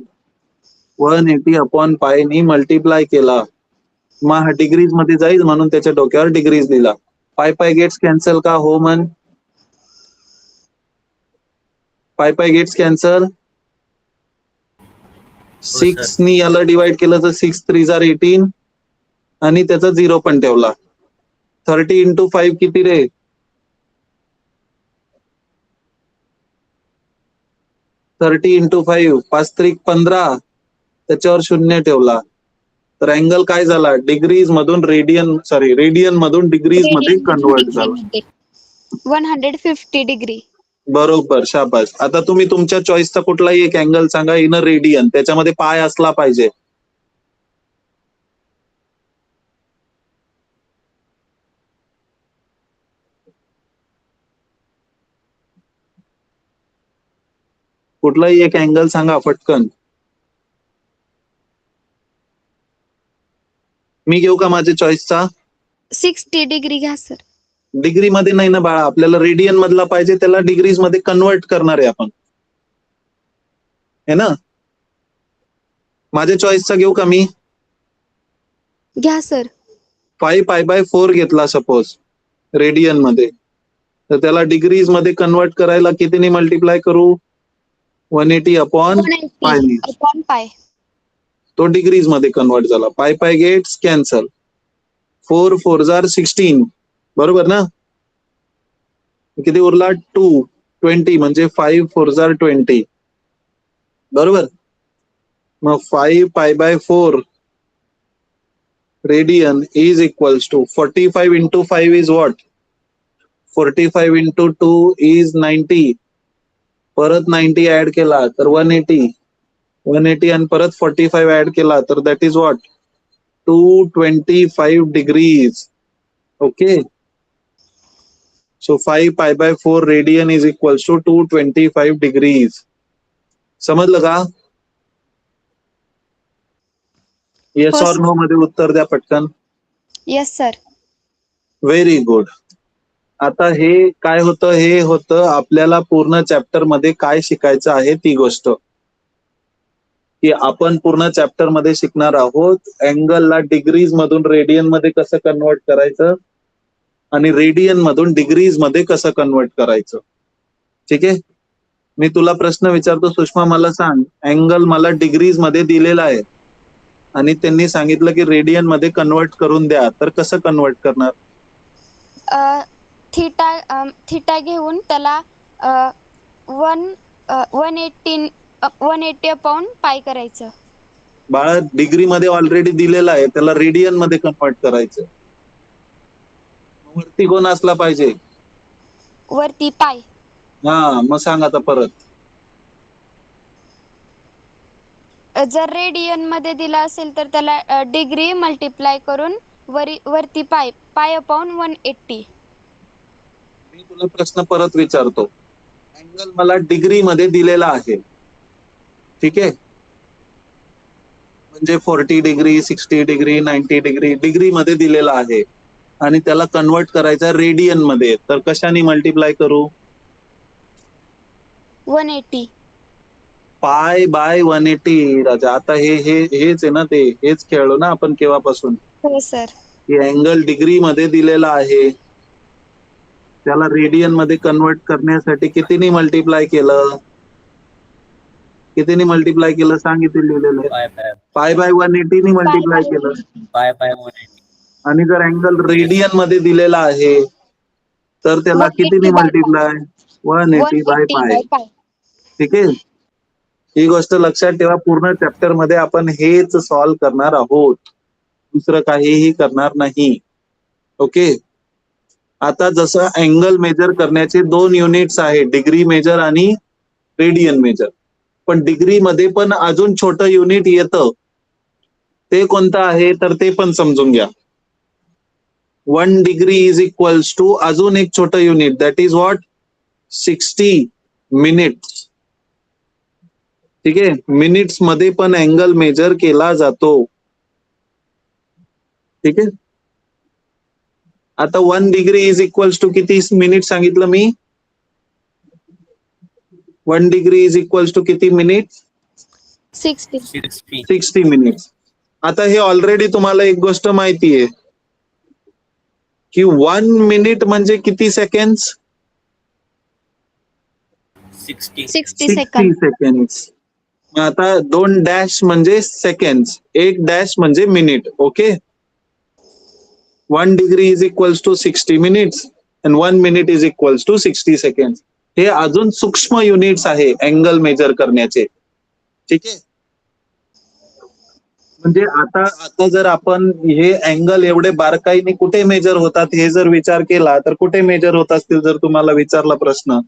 180 अपॉन पायनी मल्टिप्लाय केला. मग हा डिग्रीज मध्ये जाईल म्हणून त्याच्या डोक्यावर डिग्रीज लिहिला. पाय गेट्स कॅन्सल का? हो मन. पाय गेट्स कॅन्सल. 6 नी याला डिवाइड केलं तर 6 3 आर 18 आणि त्याचा 0 पण ठेवला. 30 इंटू 5 किती रे? 30 इंटू 5 5 3 15 त्याच्यावर 0 ठेवला. तर अँगल काय झाला? डिग्रीज मधून रेडियन मधून डिग्रीज मध्ये कन्वर्ट झाला. 150 डिग्री. बरोबर. शाबाश. आता तुम्ही तुमच्या चॉईसचा कुठलाही एक अँगल सांगा इन अ रेडियन. त्याच्यामध्ये पाय असला पाहिजे. कुठलाही एक अँगल सांगा पटकन. मी घेऊ का माझ्या चॉईसचा? 60 डिग्री घ्या सर. डिग्री मध्ये नाही ना बाळा, आपल्याला रेडियन मधला पाहिजे, त्याला डिग्रीज मध्ये कन्वर्ट करणार आहे आपण, है ना? माझ्या चॉईसचा घेऊ का मी? घ्या सर. 5π/4 घेतला सपोज रेडियन मध्ये, तर त्याला डिग्रीज मध्ये कन्वर्ट करायला कितीने मल्टिप्लाय करू? 180 अपॉन 180 अपॉन पाय. तो डिग्रीज मध्ये कन्वर्ट झाला. पाय गेट्स कॅन्सल. 4 4 आर 16. बरोबर ना? किती उरला? 2 20 म्हणजे 5 4 आर 20. बरोबर. मग 5π/4 radian is equals to 45 into 5 is what? 45 into 2 is 90. परत 90 ऍड केला तर 180 आणि परत 45 ऍड केला तर that is what? 225 degrees. Okay. So 5π/4 radian is equals to 225 degrees. समजलं का? येस और नो मध्ये उत्तर द्या पटकन. Yes sir. Very good. आता हे काय होतं? हे होतं आपल्याला पूर्ण चॅप्टर मध्ये काय शिकायचं आहे ती गोष्ट, की आपण पूर्ण चॅप्टर मध्ये शिकणार आहोत अँगलला डिग्रीज मधून रेडियन मध्ये कसं कन्वर्ट करायचं आणि रेडियन मधून डिग्रीज मध्ये कसं कन्वर्ट करायचं. ठीक आहे. मी तुला प्रश्न विचारतो सुषमा, मला सांग, अँगल मला डिग्रीज मध्ये दिलेला आहे आणि त्यांनी सांगितलं की रेडियन मध्ये कन्वर्ट करून द्या, तर कसं कन्वर्ट करणार? थिटा घेऊन त्याला 180 अपॉन पाय करायचं. बाळा डिग्री मध्ये ऑलरेडी दिलेला आहे, त्याला रेडियन मध्ये कन्वर्ट करायचं. वरती कोण असला पाहिजे? वरती पाय. हा, मग सांग आता परत. जर रेडियन मध्ये दिला असेल तर त्याला डिग्री मल्टिप्लाय करून वरती पाय अपॉन 180. मी तुला प्रश्न परत विचारतो. अँगल मला डिग्री मध्ये दिलेला आहे, ठीक आहे? म्हणजे 40 डिग्री, 60 डिग्री, 90 डिग्री डिग्री मध्ये दिलेला आहे आणि त्याला कन्वर्ट करायचा रेडियन मध्ये. तर कशाने मल्टिप्लाय करू? 180. Pi by 180. राजा, आता हेच आहे ना, हेच खेळलो ना आपण केव्हापासून. हो सर. की अँगल डिग्री मध्ये दिलेला आहे, त्याला रेडियन मध्ये कन्वर्ट करण्यासाठी कितीने मल्टिप्लाय केलं? कितीने मल्टिप्लाय केलं सांगितलं लिहिलेलं आहे. पाय बाय 180 ने मल्टिप्लाय केलं. पाय 180. आणि जर अँगल रेडियन मध्ये दिलेला आहे तर त्याला 180 कितीने by मल्टिप्लाय? 180 बाय 180 पाय. by पाय. ठीक आहे, ही गोष्ट लक्षात ठेवा. पूर्ण चॅप्टर मध्ये आपण हेच सॉल्व्ह करणार आहोत, दुसरं काहीही करणार नाही. ओके. आता जसं अँगल मेजर करण्याचे 2 युनिट्स आहे, डिग्री मेजर आणि रेडियन मेजर. पण डिग्री मध्ये पण अजून छोटं युनिट येतं, ते कोणतं आहे तर ते पण समजून घ्या. 1 डिग्री इज इक्वल्स टू अजून एक छोटं unit, that is what? 60 minutes. ठीक आहे, मिनिट्स मध्ये पण अँगल मेजर केला जातो. ठीक आहे. आता 1 डिग्री इज इक्वल्स टू किती मिनिट सांगितलं मी? 1 डिग्री इज इक्वल्स टू किती मिनिट? 60. 60 मिनिट्स. आता हे ऑलरेडी तुम्हाला एक गोष्ट माहिती आहे की 1 मिनिट म्हणजे किती सेकंड्स? 60. 60 सेकंद. सेकंड्स. आता 2 डॅश म्हणजे सेकंड्स, 1 डॅश म्हणजे minute. Okay. 1 degree is equals to 60 minutes and 1 minute is equals to 60 seconds. हे अजून सूक्ष्म युनिट्स आहे अँगल मेजर करण्याचे. ठीक आहे. म्हणजे आता जर आपण हे अँगल एवढे बारकाईने कुठे मेजर होतात हे जर विचार केला तर कुठे मेजर होत असतील, जर तुम्हाला विचारला प्रश्न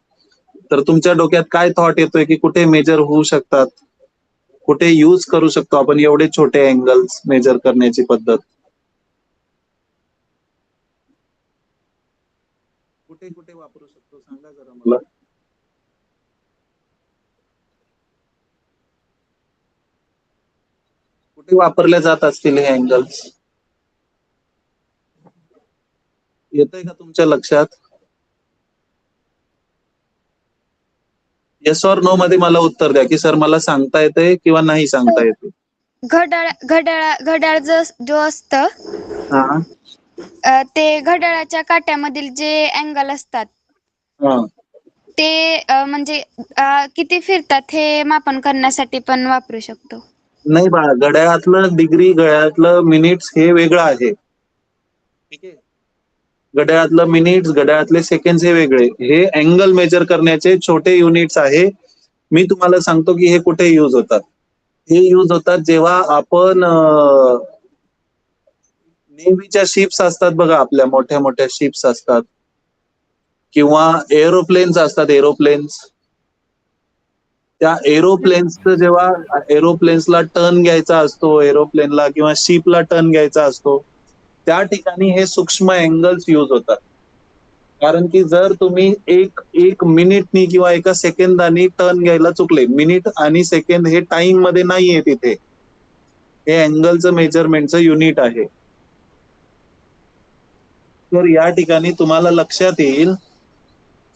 तर तुमच्या डोक्यात काय थॉट येतोय की कुठे मेजर होऊ शकतात, कुठे यूज करू शकतो आपण एवढे छोटे अँगल्स मेजर करण्याची पद्धत? कुठे कुठे वापरू शकतो सांगा जरा मला. कुठे वापरले जात असतील हे अँगल्स? येतंय का तुमच्या लक्षात? येस ऑर नो मध्ये मला उत्तर द्या की सर मला सांगता येते किंवा नाही सांगता येते. घड्याळ जो असतं हा ते घड्याळाच्या काट्यामधील जे अँगल असतात हा. ते म्हणजे किती फिरतात हे मापन करण्यासाठी पण वापरू शकतो. नाही बाळा, घड्याळातलं डिग्री, घड्याळातलं मिनिट्स हे वेगळं आहे. ठीक आहे. घड्याळातलं मिनिट्स, घड्याळातले सेकंड हे वेगळे. हे अँगल मेजर करण्याचे छोटे युनिट्स आहे. मी तुम्हाला सांगतो की हे कुठे यूज होतात. हे यूज होतात जेव्हा आपण नेव्हीच्या शिप्स असतात बघा, आपल्या मोठ्या मोठ्या शिप्स असतात किंवा एरोप्लेन्स असतात, एरोप्लेन्स. त्या एरोप्लेन्सचं जेव्हा एरोप्लेन्सला टर्न घ्यायचा असतो, एरोप्लेनला किंवा शिपला टर्न घ्यायचा असतो, त्या ठिकाणी हे सूक्ष्म अँगल्स यूज होतात. कारण की जर तुम्ही एक मिनिटनी किंवा एका सेकंदानी टर्न घ्यायला चुकले, मिनिट आणि सेकंद हे टाइम मध्ये नाहीये तिथे, हे अँगलचं मेजरमेंटचं युनिट आहे. तर या ठिकाणी तुम्हाला लक्षात येईल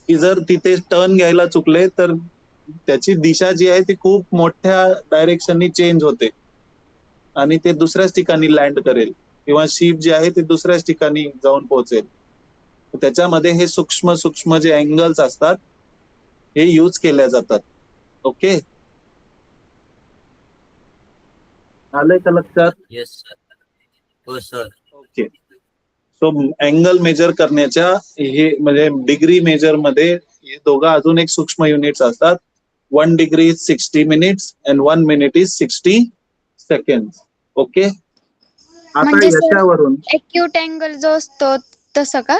की जर तिथे टर्न घ्यायला चुकले तर त्याची दिशा जी आहे ती खूप मोठ्या डायरेक्शननी चेंज होते आणि ते दुसऱ्याच ठिकाणी लँड करेल किंवा शिप जे आहे ते दुसऱ्याच ठिकाणी जाऊन पोहोचेल. त्याच्यामध्ये हे सूक्ष्म सूक्ष्म जे अँगल्स असतात हे यूज केल्या जातात. ओके, आलंय का लक्षात? Yes sir. हो sir. Okay. So angle measure करण्याच्या हे म्हणजे डिग्री मेजर मध्ये हे दोघं अजून एक सूक्ष्म युनिट्स असतात. 1 degree is 60 minutes and 1 minute is 60 second. Okay, आता म्हणजे सर याच्यावरून एक्यूट अँगल जो असतो तसं का?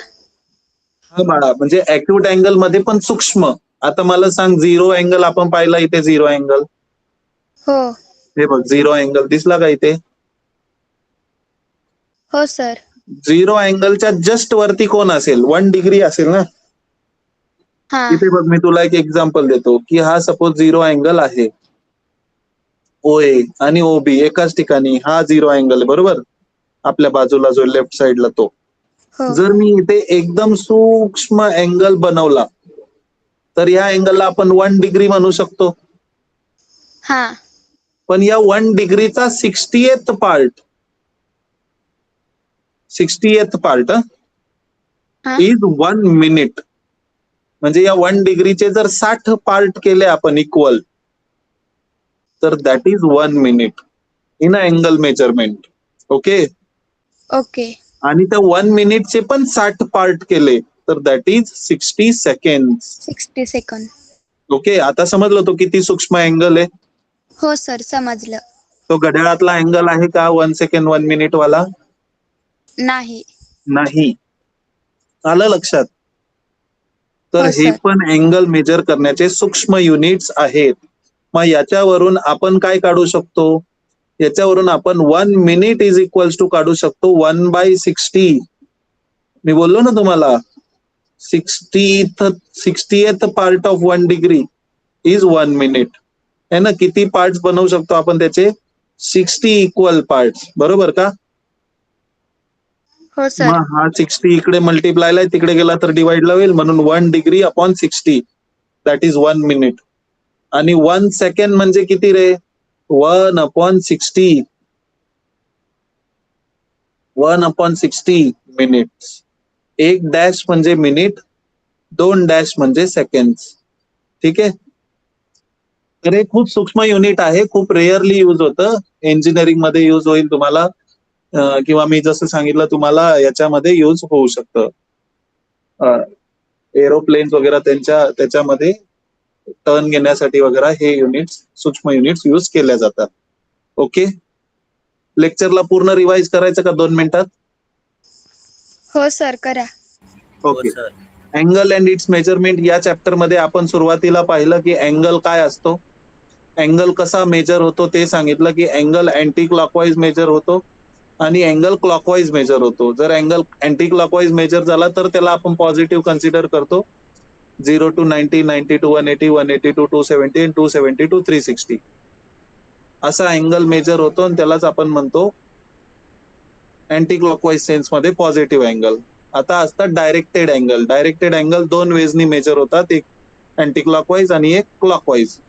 हा बाळा, म्हणजे अॅक्यूट अँगल मध्ये पण सूक्ष्म. आता मला सांग, झिरो अँगल आपण पाहिला इथे, झिरो अँगल हो हे बघ, झिरो अँगल दिसला का इथे? हो सर. झिरो अँगलच्या जस्ट वरती कोण असेल? 1 डिग्री असेल ना. हा इथे बघ, मी तुला एक एक्झाम्पल देतो की हा सपोज झिरो अँगल आहे, OA आणि OB एकाच ठिकाणी. हा झिरो अँगल आहे बरोबर, आपल्या बाजूला जो लेफ्ट साइडला तो. हो जर मी इथे एकदम सूक्ष्म अँगल बनवला तर या अँगलला आपण 1 डिग्री म्हणू शकतो. हा पण या 1 डिग्रीचा 60th पार्ट 60th पार्ट हा इज 1 मिनिट. म्हणजे या 1 डिग्रीचे जर 60 पार्ट केले आपण इक्वल, तर that is 1 minute in a angle measurement. Okay, okay आणि त्या 1 मिनिटचे पण 60 पार्ट केले तर that is 60 second. 60 second. Okay, आता समजलं तो किती सूक्ष्म अँगल आहे. हो सर समजलं. तो घड्याळातला अँगल आहे का 1 सेकंड 1 मिनिट वाला? नाही. नाही. आलं लक्षात? तर हो हे सर. पण अँगल मेजर करण्याचे सूक्ष्म युनिट्स आहेत. मग याच्यावरून आपण काय काढू शकतो? याच्यावरून आपण 1 मिनिट इज इक्वल्स टू काढू शकतो 1/60. मी बोललो ना तुम्हाला, 60th part of 1 degree is 1 minute. है ना? किती पार्ट्स बनवू शकतो आपण त्याचे? 60 इक्वल पार्ट्स, बरोबर का? हो सर. मग हा 60 इकडे मल्टिप्लायला तिकडे गेला तर डिवाइडला होईल, म्हणून 1 degree upon 60 that is 1 minute. आणि 1 सेकंड म्हणजे किती रे? 1/60. 1/60 मिनिट्स. 1 डॅश म्हणजे मिनिट, 2 डॅश म्हणजे सेकंड. ठीक आहे. तर हे खूप सूक्ष्म युनिट आहे, खूप रेअरली यूज होतं. इंजिनिअरिंग मध्ये यूज होईल तुम्हाला, किंवा मी जसं सांगितलं तुम्हाला याच्यामध्ये यूज होऊ शकतं. एरोप्लेन्स वगैरे त्याच्यामध्ये टर्न घेण्यासाठी वगैरे हे युनिट्स, सूक्ष्म युनिट्स यूज केल्या जातात. ओके, लेक्चरला पूर्ण रिवाइज करायचं का 2 मिनिटात? हो सर करा. हो okay. Sir. Angle and it's measurement या चॅप्टर मध्ये आपण सुरुवातीला पाहिलं की अँगल काय असतो, अँगल कसा मेजर होतो ते सांगितलं की अँगल अँटी क्लॉकवाईज मेजर होतो आणि अँगल क्लॉकवाईज मेजर होतो. जर अँगल अँटी क्लॉकवाईज मेजर झाला तर त्याला आपण पॉझिटिव्ह कन्सिडर करतो. 0 to 90, 90 to 180, 180 to 270 and 270 to 360 असा अँगल मेजर होतो आणि त्यालाच आपण म्हणतो अँटी क्लॉकवाईज सेन्स मध्ये पॉझिटिव्ह अँगल. आता असतात डायरेक्टेड अँगल. डायरेक्टेड अँगल 2 वेजनी मेजर होतात, एक अँटी क्लॉकवाईज आणि एक क्लॉकवाईज.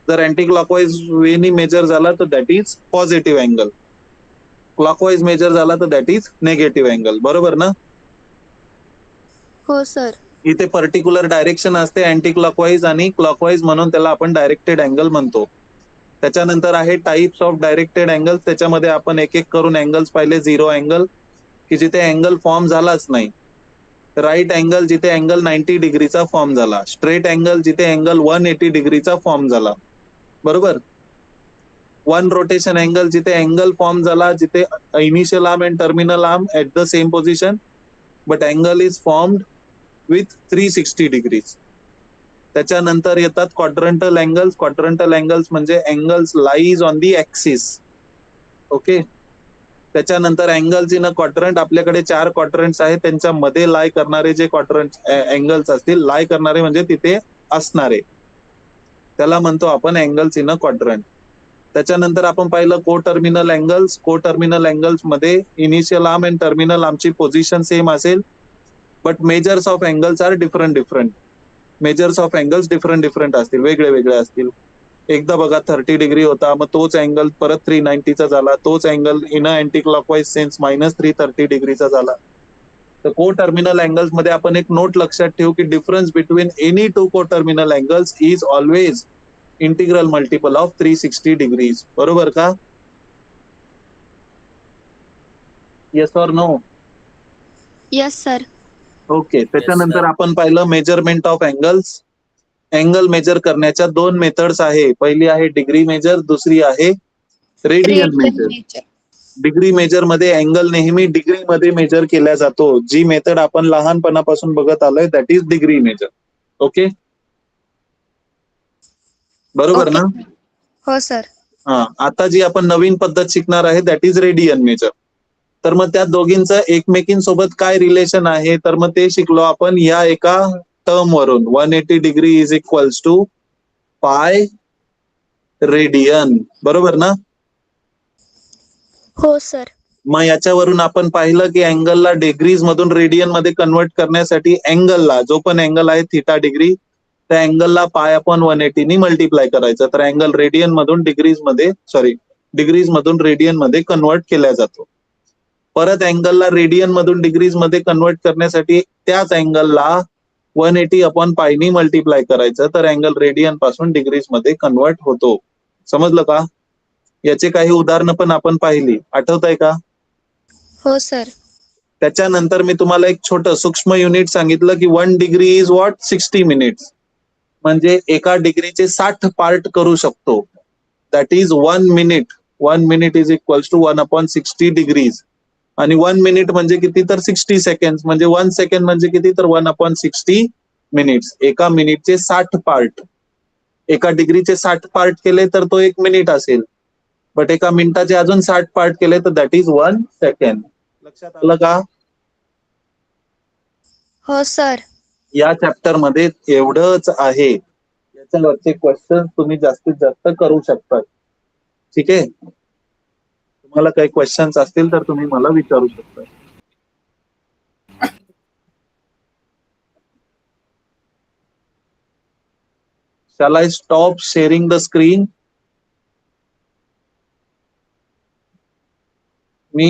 जर अँटी क्लॉकवाईज वेनी मेजर झाला तर that is positive angle, clockwise measure झाला तर दॅट इज नेगेटिव्ह अँगल. बरोबर ना? हो सर. इथे पर्टिक्युलर डायरेक्शन असते अँटी क्लॉकवाईज आणि क्लॉकवाईज, म्हणून त्याला आपण डायरेक्टेड अँगल म्हणतो. त्याच्यानंतर आहे टाइप्स ऑफ डायरेक्टेड अँगल्स. त्याच्यामध्ये आपण एक एक करून अँगल्स पाहिले. झिरो अँगल की जिथे अँगल फॉर्म झालाच नाही, राईट अँगल जिथे अँगल 90 डिग्रीचा फॉर्म झाला, स्ट्रेट अँगल जिथे अँगल 180 डिग्रीचा फॉर्म झाला, बरोबर. 1 रोटेशन अँगल जिथे अँगल फॉर्म झाला, जिथे initial arm and terminal arm at the same position but angle is formed with 360 degrees. त्याच्यानंतर येतात क्वाड्रंटल अँगल्स. क्वाड्रंटल अँगल्स म्हणजे angles lies on the axis. Okay. त्याच्यानंतर अँगल्स इन अ क्वाड्रंट, आपल्याकडे 4 quadrants आहेत, त्यांच्यामध्ये लाय करणारे जे क्वाड्रंट अँगल्स असतील, लाय करणारे म्हणजे तिथे असणारे, त्याला म्हणतो आपण अँगल्स इन अ क्वाड्रंट. त्याच्यानंतर आपण पाहिलं coterminal angles. Coterminal angles मध्ये इनिशियल आर्म अँड टर्मिनल आर्मची पोझिशन सेम असेल, but measures of angles are different. Measures of angles different असतील, वेगळे वेगळे असतील. एकदा बघा 30 डिग्री होता, मग तोच अँगल परत 390चा झाला, तोच angle in anti clockwise sense -330 डिग्रीचा झाला. तर को टर्मिनल अँगल्स मध्ये आपण एक नोट लक्षात ठेवू की difference between any 2 coterminal angles is always integral multiple of 360 degrees. बरोबर का? Yes or no? Yes sir. Okay, त्याच्यानंतर sir. आपण पाहिलं measurement of angles. Angle measure करण्याच्या 2 मेथड्स आहे. पहिली आहे डिग्री मेजर, दुसरी आहे radian measure. Measure. Degree measure मध्ये अँगल नेहमी डिग्री मध्ये मेजर केला जातो. जी मेथड आपण लहानपणापासून बघत आलोय that is degree measure. Okay, बरोबर ना? हो सर. हा, आता जी आपण नवीन पद्धत शिकणार आहे दॅट इज रेडियन मेजर. तर मग त्या दोघींचं एकमेकींसोबत काय रिलेशन आहे, तर मग ते शिकलो आपण या एका टर्म वरून. 180 degree is equals to pi radian, बरोबर ना? हो सर. मग याच्यावरून आपण पाहिलं की अँगलला डिग्रीज मधून रेडियन मध्ये कन्वर्ट करण्यासाठी अँगलला, जो पण अँगल आहे थिटा डिग्री, त्या अँगलला पाय अपॉन 180 नी मल्टिप्लाय करायचं. तर अँगल रेडियन मधून डिग्रीज मधून रेडियन मध्ये कन्वर्ट केला जातो. परत अँगलला रेडियन मधून डिग्रीज मध्ये कन्वर्ट करण्यासाठी त्याच अँगलला 180 अपॉन पाय नी मल्टिप्लाय करायचं. तर अँगल रेडियन पासून डिग्रीज मध्ये कन्वर्ट होतो. समजलं का? याचे काही उदाहरणं पण आपण पाहिली, आठवत आहे का? हो सर. त्याच्यानंतर मी तुम्हाला एक छोटं सूक्ष्म युनिट सांगितलं की 1 डिग्री इज व्हॉट 60 मिनिट्स. म्हणजे एका डिग्रीचे 60 पार्ट करू शकतो. That is 1 minute. 1 minute is equals to 1 upon 60 degrees. आणि 1 मिनिट म्हणजे किती, तर 60 सेकंड. म्हणजे 1 सेकंड म्हणजे किती, तर 1 अपॉन 60 मिनिट्स. एका मिनिटचे 60 पार्ट. एका डिग्रीचे 60 पार्ट केले तर तो 1 मिनिट असेल. बट एका मिनिटाचे अजून 60 पार्ट केले तर दॅट इज 1 सेकंड. लक्षात आलं का? हो सर. या चॅप्टर मध्ये एवढंच आहे. याच्यावरचे क्वेश्चन तुम्ही जास्तीत जास्त करू शकता. ठीक आहे, तुम्हाला काही क्वेश्चन्स असतील तर तुम्ही मला विचारू शकता. Shall I stop sharing the screen? Me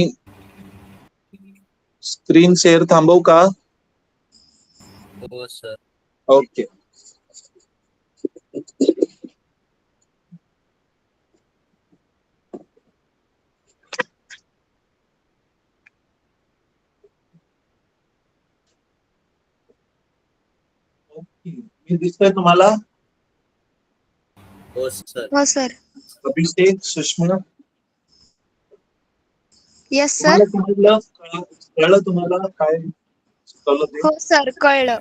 screen share थांबवू का? हो सर. ओके. मी दिसतोय तुम्हाला? हो सर. हो सर. अभिषेक, सुषमा, यस सर. तुम्हाला समजलं? कळलं तुम्हाला काय शिकवलं ते? हो सर, कळलं.